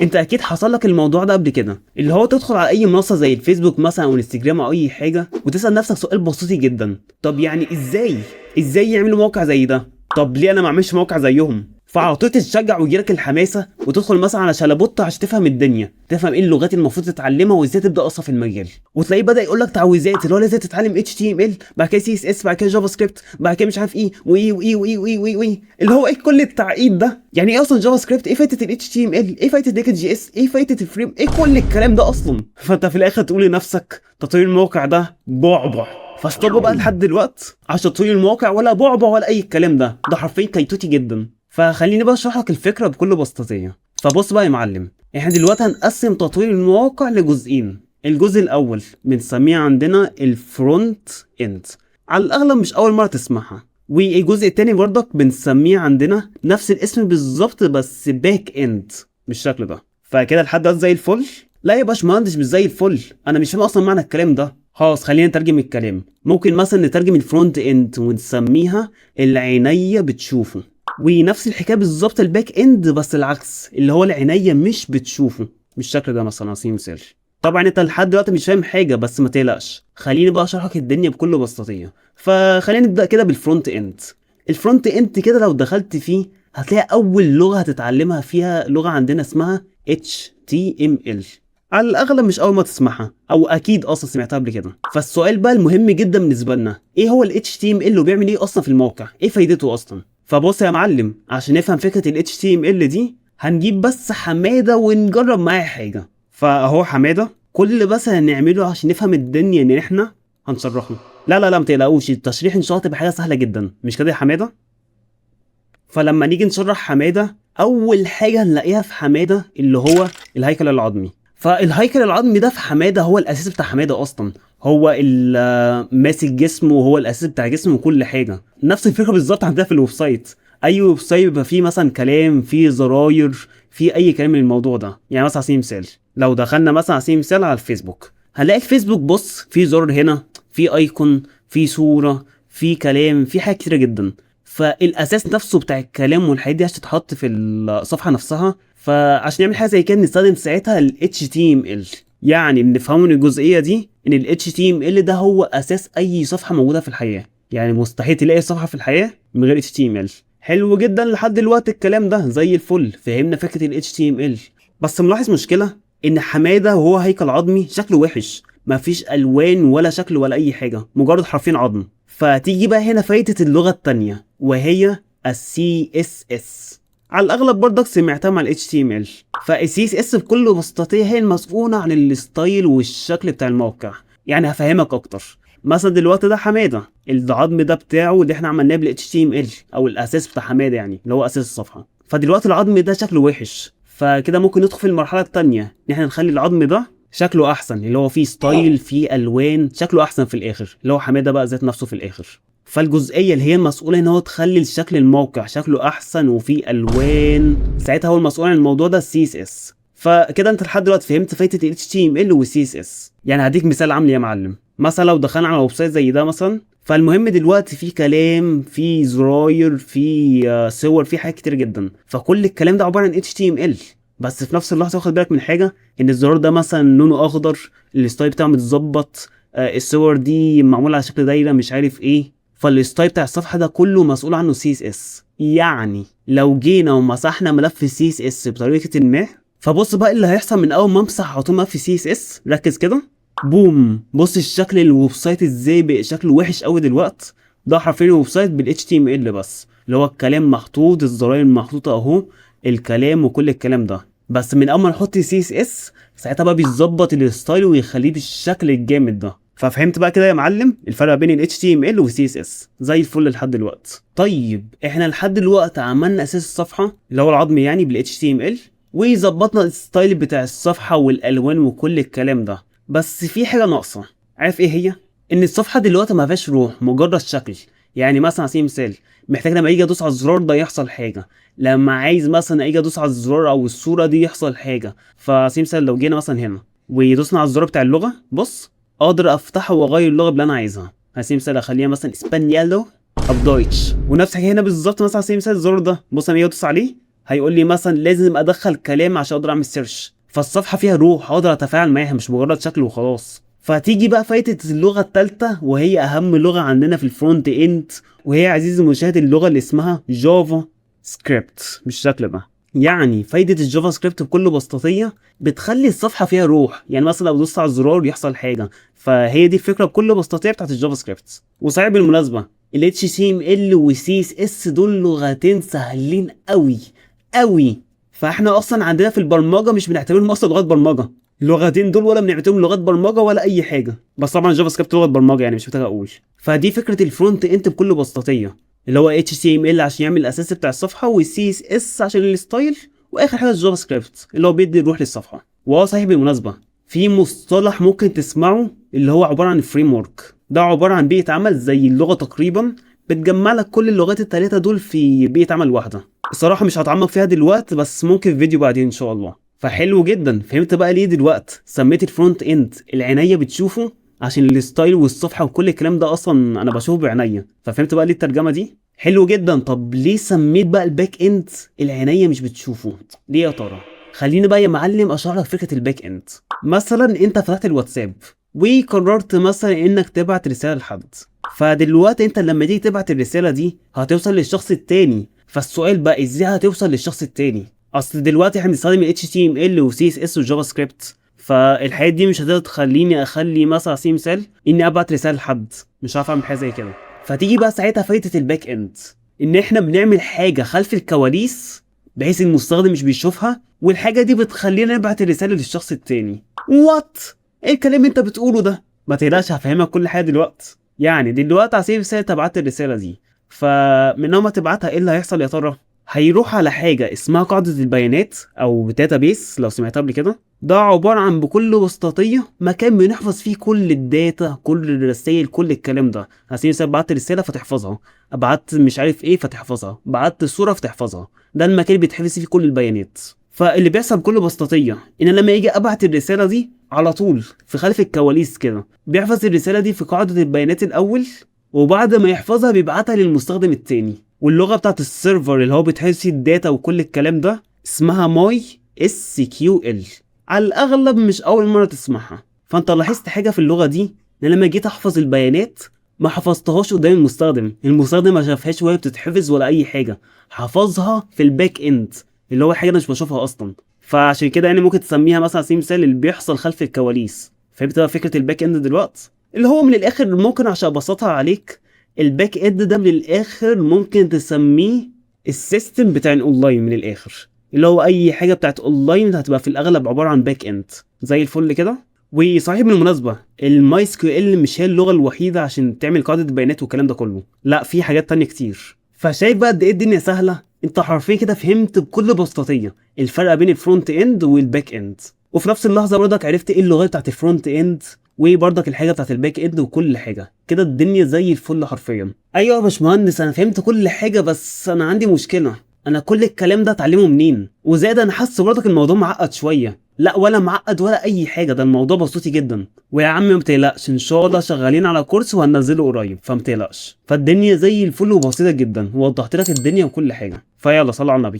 انت اكيد حصل لك الموضوع ده قبل كده، اللي هو تدخل على اي منصه زي الفيسبوك مثلا او الانستجرام او اي حاجه وتسال نفسك سؤال بسيط جدا: طب يعني ازاي يعملوا موقع زي ده؟ طب ليه انا ما اعملش موقع زيهم؟ فعلى طول تتشجع ويجيلك الحماسه وتدخل مثلا على شلبوت عشان تفهم الدنيا، تفهم ايه اللغات المفروض تتعلمها وازاي تبدا اصلا في المجال. وتلاقيه بدا يقول لك تعويذات اللي هو لازم تتعلم HTML، بعد كده CSS، بعد كده جافا سكريبت، بعد كده مش عارف ايه وايه اللي هو ايه كل التعقيد ده. يعني ايه اصلا جافا سكريبت؟ ايه فايده ال HTML؟ ايه فايده نيكد جي اس؟ ايه فايده الفريم؟ ايه كل الكلام ده اصلا؟ فانت في الاخر تقول لنفسك تطوير الموقع ده بعبع. فاستوب بقى لحد دلوقتي عشان تطوير الموقع ولا بعبع ولا اي الكلام ده حرفيا كيتوتي جدا. فخليني بقى اشرح لك الفكره بكل بساطه. فبص بقى يا معلم، احنا دلوقتي هنقسم تطوير المواقع لجزئين. الجزء الاول بنسميه عندنا الفرونت اند، على الاغلب مش اول مره تسمعها. والجزء التاني برضك بنسميه عندنا نفس الاسم بالظبط بس باك اند بالشكل ده. فكده لحد دلوقتي زي الفل؟ لا يا باشمهندس مش زي الفل، انا مش فاهم اصلا معنى الكلام ده. خلاص خلينا نترجم الكلام. ممكن مثلا نترجم الفرونت اند ونسميها العينيه بتشوفه، ونفس الحكايه بالظبط الباك اند بس العكس اللي هو العينيه مش بتشوفه بالشكل ده مثلا على سبيل المثال. طبعا انت لحد دلوقتي مش فاهم حاجه بس ما تقلقش، خليني بقى اشرح لك الدنيا بكل بساطه. فخلينا نبدا كده بالفرونت اند. الفرونت اند كده لو دخلت فيه هتلاقي اول لغه هتتعلمها فيها لغه عندنا اسمها HTML. على الاغلب مش اول ما تسمعها او اكيد اصلا سمعتها قبل كده. فالسؤال بقى المهم جدا بالنسبه لنا: ايه هو ال HTML وبيعمل ايه اصلا في الموقع؟ ايه فايدته اصلا؟ فبص يا معلم، عشان نفهم فكره ال HTML دي هنجيب بس حماده ونجرب معاه حاجه. فاهو حماده، كل اللي بس هنعمله عشان نفهم الدنيا ان احنا هنشرحه. لا ما تقلقوش، التشريح ان شاء الله تبقى حاجه سهله جدا، مش كده يا حماده؟ فلما نيجي نشرح حماده، اول حاجه هنلاقيها في حماده اللي هو الهيكل العظمي. فالهيكل العظمي ده في حماده هو الاساس بتاع حماده اصلا، هو ماسك جسمه وهو الاساس بتاع جسمه وكل حاجه. نفس الفكره بالظبط عندنا في الويب سايت. اي ويب سايت بيبقى فيه مثلا كلام، فيه زراير، فيه اي كلام من الموضوع ده. يعني مثلا على سبيل المثال لو دخلنا مثلا على سبيل المثال على الفيسبوك، هنلاقي الفيسبوك بص فيه زرار هنا، فيه ايكون، فيه صوره، فيه كلام، فيه حاجات كتيره جدا. فالاساس نفسه بتاع الكلام والحاجات دي عشان تتحط في الصفحه نفسها. فعشان نعمل حاجه زي كده نستخدم ساعتها ال HTML. يعني بنفهمه من الجزئيه دي ان ال HTML ده هو اساس اي صفحه موجوده في الحياه. يعني مستحيل تلاقي صفحه في الحياه من غير HTML. حلو جدا لحد دلوقتي الكلام ده زي الفل، فهمنا فكره ال HTML. بس ملاحظ مشكله ان حماده وهو هيكل عظمي شكله وحش، مفيش الوان ولا شكل ولا اي حاجه، مجرد حرفين عظم. فتيجي بقى هنا فايدة اللغة التانية وهي ال CSS. على الأغلب برضك سمعتها مع ال HTML. فال CSS بكل بساطة هي المسؤولة عن الستايل والشكل بتاع الموقع. يعني هفهمك أكتر. مثلا دلوقتي ده حمادة، العظم ده بتاعه اللي احنا عملناه بال HTML أو الأساس بتاع حمادة، يعني اللي هو أساس الصفحة. فدلوقتي العظم ده شكله وحش، فكده ممكن ندخل في المرحلة التانية ان احنا نخلي العظم ده شكله احسن، اللي هو فيه ستايل، فيه الوان، شكله احسن في الاخر، اللي هو حماده بقى ذات نفسه في الاخر. فالجزئيه اللي هي مسؤوله ان هو تخلي شكل الموقع شكله احسن وفيه الوان، ساعتها هو المسؤول عن الموضوع ده CSS. فكده انت لحد دلوقتي فهمت فايده ال HTML وال CSS. يعني هديك مثال عملي يا معلم. مثلا لو دخلنا على ويب سايت زي ده مثلا، فالمهم دلوقتي في كلام، في زراير، في صور، في حاجات كتير جدا. فكل الكلام ده عباره عن HTML. بس في نفس اللحظه واخد بالك من حاجه، ان الزرار ده مثلا لونه اخضر، الستايل بتاعه متظبط، الصور دي معموله على شكل دايره مش عارف ايه. فالستايل بتاع الصفحه ده كله مسؤول عنه CSS. يعني لو جينا ومسحنا ملف CSS بطريقه ما، فبص بقى اللي هيحصل من اول ما امسح على طول ملف CSS، ركز كده. بوم، بص الشكل الويب سايت ازاي بقى شكله وحش قوي دلوقتي. ده حرفيا ويب سايت بال HTML بس، اللي هو الكلام محطوط، الزراير محطوطه اهو، الكلام وكل الكلام ده. بس من اول ما نحط CSS ساعتها بقى بيظبط الستايل ويخليه بالشكل الجامد ده. ففهمت بقى كده يا معلم الفرق بين ال HTML وال CSS زي الفل لحد دلوقتي. طيب احنا لحد دلوقتي عملنا اساس الصفحه اللي هو العظم يعني بال HTML، وظبطنا الستايل بتاع الصفحه والالوان وكل الكلام ده. بس في حاجه ناقصه، عارف ايه هي؟ ان الصفحه دلوقتي ما فيهاش روح، مجرد شكل. يعني مثلا على سبيل المثال محتاج لما يجي ادوس على الزرار ده يحصل حاجه، لما عايز مثلا اجي ادوس على الزرار او الصوره دي يحصل حاجه. فعلى سبيل المثال لو جينا مثلا هنا ودوسنا على الزرار بتاع اللغه، بص اقدر افتحه واغير اللغه اللي انا عايزها. على سبيل المثال اخليها مثلا اسبانيولو او دويتش. ونفس الحاجه هنا بالظبط، مثلا على سبيل المثال الزرار ده بص انا ادوس عليه هيقول لي مثلا لازم ادخل كلام عشان اقدر اعمل سيرش، فالصفحه فيها روح اقدر اتفاعل معاها مش مجرد شكل وخلاص. فتيجي بقى فايده اللغه الثالثه وهي اهم لغه عندنا في الفرونت اند، وهي عزيزي المشاهد اللغه اللي اسمها جافا سكريبت بالشكل ده. يعني فايدة الجافا سكريبت بكل بساطية بتخلي الصفحة فيها روح، يعني مثلا لو دوست على الزرار يحصل حاجة، فهي دي الفكرة بكل بساطية بتاعت الجافا سكريبت. وصحيح بالمناسبة ال HTML و CSS دول لغتين سهلين قوي قوي، فاحنا اصلا عندنا في البرمجة مش بنعتبرهم اصلا لغات برمجة اللغتين دول، ولا بنعتبرهم لغات برمجة ولا اي حاجة، بس طبعا الجافا سكريبت لغة برمجة يعني مش محتاج اقول. فدي فكرة الفرونت اند بكل بساطية، اللي هو HTML عشان يعمل الاساس بتاع الصفحه، وال CSS عشان الستايل، واخر حاجه الجافا سكريبت اللي هو بيدي الروح للصفحه. وهو صحيح بالمناسبه في مصطلح ممكن تسمعه اللي هو عباره عن فريم ورك، ده عباره عن بيئه عمل زي اللغه تقريبا، بتجمع لك كل اللغات الثلاثه دول في بيئه عمل واحده. الصراحه مش هتعمق فيها دلوقتي، بس ممكن في فيديو بعدين ان شاء الله. فحلو جدا، فهمت بقى ليه دلوقتي سميت الفرونت اند العنايه بتشوفه، عشان الستايل والصفحه وكل الكلام ده اصلا انا بشوفه بعينيا، ففهمت بقى ليه الترجمه دي. حلو جدا. طب ليه سميت بقى الباك اند العنايه مش بتشوفه؟ ليه يا ترى؟ خليني بقى يا معلم اشرح لك فكره الباك اند. مثلا انت فتحت الواتساب وقررت مثلا انك تبعت رساله لحد، فدلوقتي انت لما تيجي تبعت الرساله دي هتوصل للشخص التاني، فالسؤال بقى ازاي هتوصل للشخص التاني؟ اصل دلوقتي احنا بنستخدم ال HTML و CSS وجافا سكريبت، فالحاجات دي مش هتقدر تخليني اخلي مثلا على سبيل المثال اني ابعت رساله لحد، مش عارف اعمل حاجه زي كده. فتيجي بقى ساعتها فايده الباك اند، ان احنا بنعمل حاجه خلف الكواليس بحيث المستخدم مش بيشوفها، والحاجه دي بتخلينا نبعت الرساله للشخص التاني. وات؟ ايه الكلام اللي انت بتقوله ده؟ ما تقلقش هفهمك كل حاجه دلوقتي. يعني دلوقتي على سبيل المثال انت بعت الرساله دي، فمن اول ما تبعتها ايه اللي هيحصل يا ترى؟ هيروح على حاجه اسمها قاعده البيانات او داتابيس لو سمعتها قبل كده. ده عباره عن بكل بساطيه مكان بنحفظ فيه كل الداتا، كل الرسائل، كل الكلام ده. على سبيل المثال بعت رساله فتحفظها، بعت مش عارف ايه فتحفظها، بعت صوره فتحفظها، ده المكان اللي بيتحفظ فيه كل البيانات. فاللي بيحصل بكل بساطيه ان لما يجي ابعت الرساله دي على طول في خلف الكواليس كده بيحفظ الرساله دي في قاعده البيانات الاول، وبعد ما يحفظها بيبعتها للمستخدم التاني. واللغه بتاعت السيرفر اللي هو بيتحفظ فيه الداتا وكل الكلام ده اسمها ماي SQL. على الاغلب مش اول مره تسمعها. فانت لاحظت حاجه في اللغه دي، ان لما جيت احفظ البيانات ما حفظتهاش قدام المستخدم ما شافهاش وهي بتتحفظ ولا اي حاجه، حفظها في الباك اند اللي هو حاجه انا مش بشوفها اصلا. فعشان كده يعني ممكن تسميها مثلا على سبيل المثال اللي بيحصل خلف الكواليس. فهمت بقى فكره الباك اند دلوقتي؟ اللي هو من الاخر ممكن عشان ابسطها عليك، الباك اند ده من الاخر ممكن تسميه السيستم بتاع الاونلاين من الاخر، اللي هو اي حاجه بتاعت اونلاين هتبقى في الاغلب عباره عن باك اند زي الفل كده. وصحيح بالمناسبه الماي سكيو ال مش هي اللغه الوحيده عشان تعمل قاعده بيانات والكلام ده كله، لا في حاجات تانية كتير. فشايف بقى قد ايه الدنيا سهله؟ انت حرفيا كده فهمت بكل بساطيه الفرق بين الفرونت اند والباك اند، وفي نفس اللحظه برضك عرفت ايه اللغات بتاعت الفرونت اند وبرضك الحاجه بتاعت الباك اند وكل حاجه كده. الدنيا زي الفل حرفيا. ايوه يا باشمهندس انا فهمت كل حاجه، بس انا عندي مشكله، انا كل الكلام ده اتعلمه منين؟ وزائد انا حاسس برضك الموضوع معقد شويه. لا ولا معقد ولا اي حاجه، ده الموضوع بسيط جدا. ويا عم ما تقلقش ان شاء الله شغالين على كورس وهننزله قريب، فما تقلقش. فالدنيا زي الفل وبسيطه جدا، ووضحت لك الدنيا وكل حاجه. فيلا صلوا على النبي.